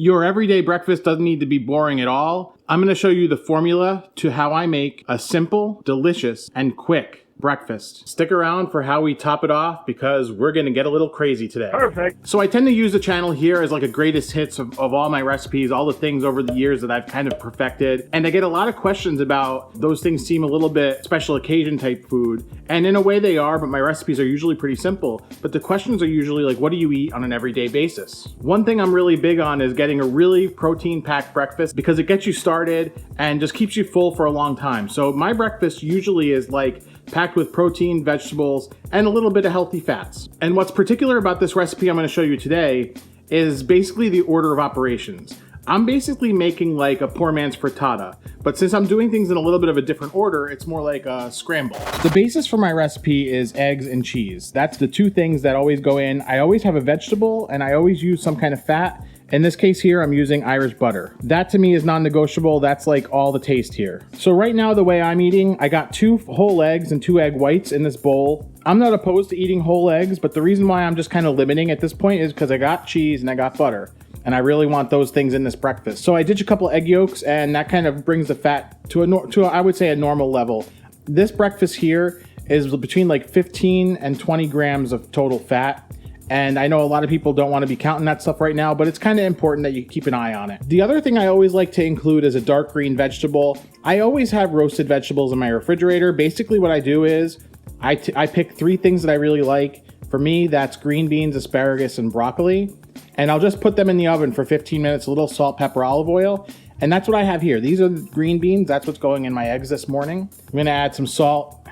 Your everyday breakfast doesn't need to be boring at all. I'm going to show you the formula to how I make a simple, delicious, and quick breakfast. Stick around for how we top it off because we're going to get a little crazy today. Perfect. So I tend to use the channel here as like a greatest hits of all my recipes, all the things over the years that I've kind of perfected. And I get a lot of questions about those things seem a little bit special occasion type food. And in a way they are, but my recipes are usually pretty simple. But the questions are usually like, what do you eat on an everyday basis? One thing I'm really big on is getting a really protein packed breakfast because it gets you started and just keeps you full for a long time. So my breakfast usually is like packed with protein, vegetables, and a little bit of healthy fats. And what's particular about this recipe I'm going to show you today is basically the order of operations. I'm basically making like a poor man's frittata, but since I'm doing things in a little bit of a different order, it's more like a scramble. The basis for my recipe is eggs and cheese. That's the two things that always go in. I always have a vegetable and I always use some kind of fat. In this case here, I'm using Irish butter. That to me is non-negotiable. That's like all the taste here. So right now, the way I'm eating, I got 2 whole eggs and 2 egg whites in this bowl. I'm not opposed to eating whole eggs, but the reason why I'm just kind of limiting at this point is because I got cheese and I got butter. And I really want those things in this breakfast. So I ditch a couple egg yolks and that kind of brings the fat to I would say a normal level. This breakfast here is between like 15 and 20 grams of total fat. And I know a lot of people don't want to be counting that stuff right now, but it's kind of important that you keep an eye on it. The other thing I always like to include is a dark green vegetable. I always have roasted vegetables in my refrigerator. Basically what I do is I pick 3 things that I really like. For me, that's green beans, asparagus, and broccoli. And I'll just put them in the oven for 15 minutes, a little salt, pepper, olive oil. And that's what I have here. These are the green beans. That's what's going in my eggs this morning. I'm gonna add some salt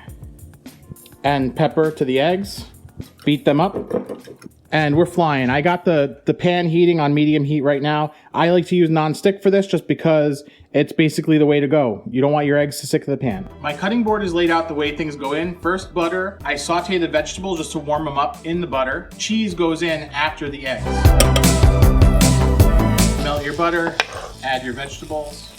and pepper to the eggs. Beat them up. And we're flying. I got the pan heating on medium heat right now. I like to use non-stick for this just because it's basically the way to go. You don't want your eggs to stick to the pan. My cutting board is laid out the way things go in. First butter. I saute the vegetables just to warm them up in the butter. Cheese goes in after the eggs. Melt your butter. Add your vegetables.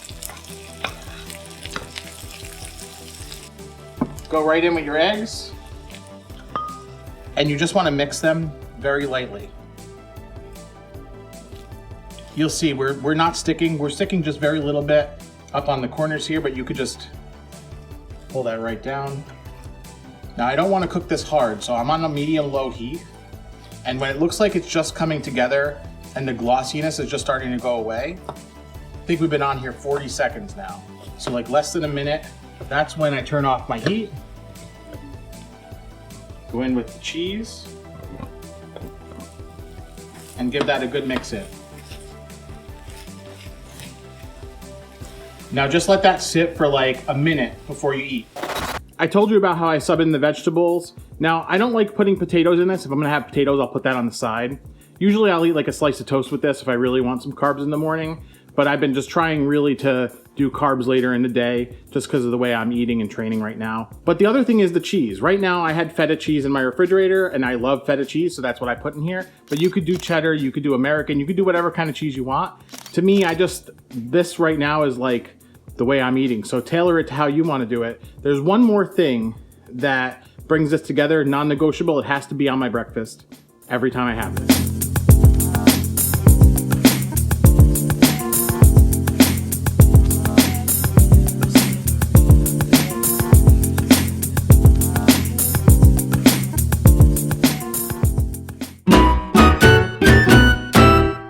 Go right in with your eggs. And you just want to mix them very lightly. You'll see we're not sticking, we're sticking just very little bit up on the corners here, but you could just pull that right down. Now I don't want to cook this hard, so I'm on a medium-low heat. And when it looks like it's just coming together and the glossiness is just starting to go away, I think we've been on here 40 seconds now. So like less than a minute, that's when I turn off my heat. Go in with the cheese. And give that a good mix in. Now just let that sit for like a minute before you eat. I told you about how I sub in the vegetables. Now I don't like putting potatoes in this. If I'm gonna have potatoes, I'll put that on the side. Usually I'll eat like a slice of toast with this if I really want some carbs in the morning, but I've been just trying really to do carbs later in the day just because of the way I'm eating and training right now. But the other thing is the cheese. Right now I had feta cheese in my refrigerator and I love feta cheese, so that's what I put in here. But you could do cheddar, you could do American, you could do whatever kind of cheese you want. To me, this right now is like the way I'm eating. So tailor it to how you want to do it. There's one more thing that brings this together, non-negotiable. It has to be on my breakfast every time I have this.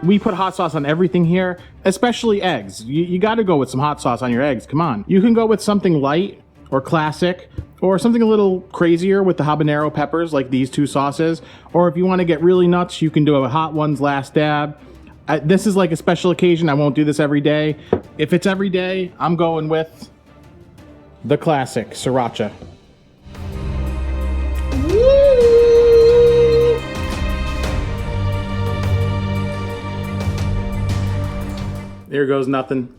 We put hot sauce on everything here, especially eggs. You gotta go with some hot sauce on your eggs, come on. You can go with something light or classic, or something a little crazier with the habanero peppers like these 2 sauces. Or if you wanna get really nuts, you can do a hot ones last dab. This is like a special occasion, I won't do this every day. If it's every day, I'm going with the classic sriracha. There goes nothing.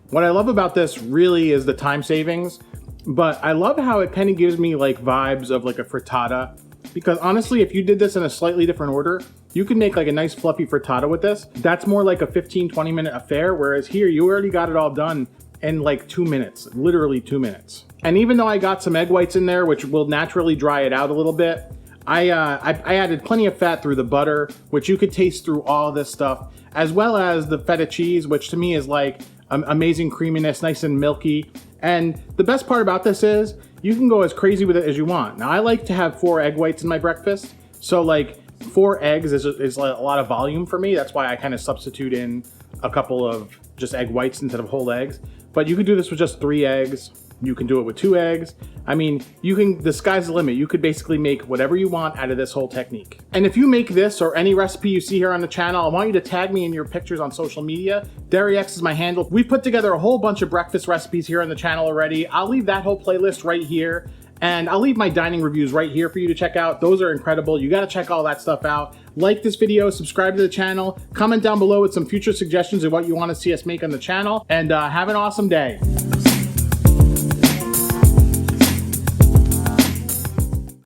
What I love about this really is the time savings, but I love how it kind of gives me like vibes of like a frittata, because honestly, if you did this in a slightly different order, you can make like a nice fluffy frittata with this. That's more like a 15-20 minute affair, whereas here you already got it all done in like 2 minutes, literally 2 minutes. And even though I got some egg whites in there, which will naturally dry it out a little bit, I added plenty of fat through the butter, which you could taste through all this stuff, as well as the feta cheese, which to me is like amazing creaminess, nice and milky. And the best part about this is you can go as crazy with it as you want. Now I like to have 4 egg whites in my breakfast. So like 4 eggs is a lot of volume for me. That's why I kind of substitute in a couple of just egg whites instead of whole eggs. But you could do this with just 3 eggs. You can do it with 2 eggs. I mean, the sky's the limit. You could basically make whatever you want out of this whole technique. And if you make this or any recipe you see here on the channel, I want you to tag me in your pictures on social media. DairyX is my handle. We've put together a whole bunch of breakfast recipes here on the channel already. I'll leave that whole playlist right here. And I'll leave my dining reviews right here for you to check out. Those are incredible. You got to check all that stuff out. Like this video, subscribe to the channel, comment down below with some future suggestions of what you want to see us make on the channel, and have an awesome day.